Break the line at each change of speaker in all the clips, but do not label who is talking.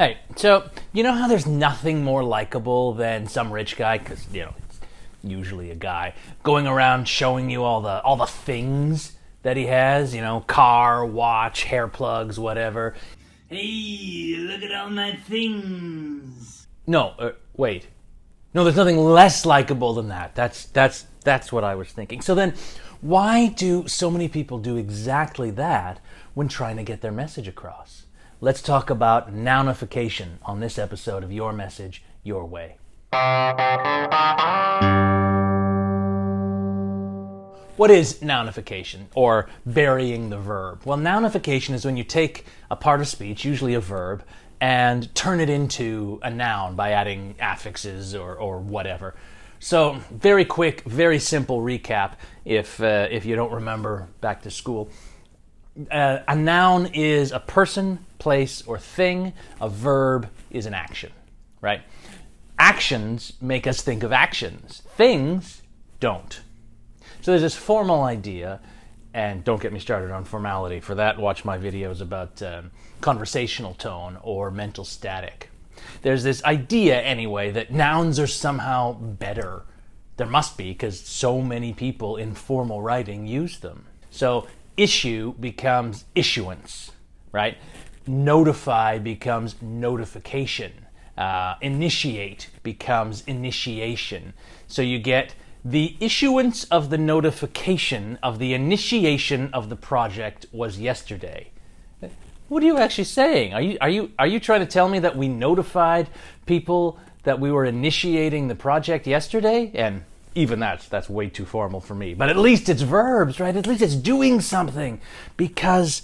Hey, so you know how there's nothing more likable than some rich guy, because it's usually a guy, going around showing you all the things that he has, car, watch, hair plugs, whatever. Hey, look at all my things. No, wait. No, there's nothing less likable than that. That's what I was thinking. So then, why do so many people do exactly that when trying to get their message across? Let's talk about nounification on this episode of Your Message, Your Way. What is nounification, or burying the verb? Well, nounification is when you take a part of speech, usually a verb, and turn it into a noun by adding affixes or whatever. So, very quick, very simple recap if you don't remember back to school. A noun is a person, place, or thing. A verb is an action, right? Actions make us think of actions. Things don't. So there's this formal idea, and don't get me started on formality. For that, watch my videos about conversational tone or mental static. There's this idea, anyway, that nouns are somehow better. There must be, because so many people in formal writing use them. So issue becomes issuance, right? Notify becomes notification. Initiate becomes initiation. So you get the issuance of the notification of the initiation of the project was yesterday. What are you actually saying? Are you trying to tell me that we notified people that we were initiating the project yesterday? And even that's way too formal for me. But at least it's verbs, right? At least it's doing something. Because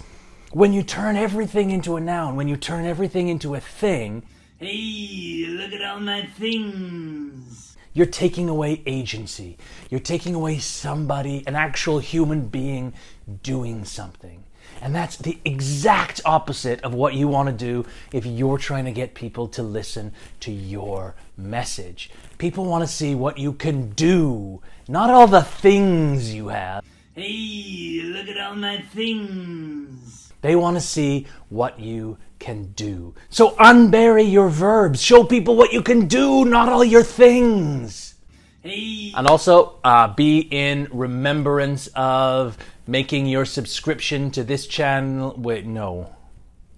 when you turn everything into a noun, when you turn everything into a thing, hey, look at all my things. You're taking away agency. You're taking away somebody, an actual human being, doing something. And that's the exact opposite of what you want to do if you're trying to get people to listen to your message. People want to see what you can do, not all the things you have. Hey, look at all my things. They want to see what you can do. So unbury your verbs. Show people what you can do, not all your things. Hey. And also, be in remembrance of making your subscription to this channel. Wait, no,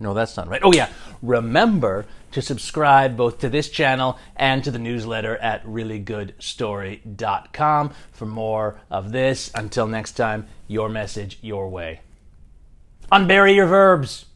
that's not right. Oh yeah, remember to subscribe both to this channel and to the newsletter at reallygoodstory.com for more of this. Until next time, your message, your way. Unbury your verbs.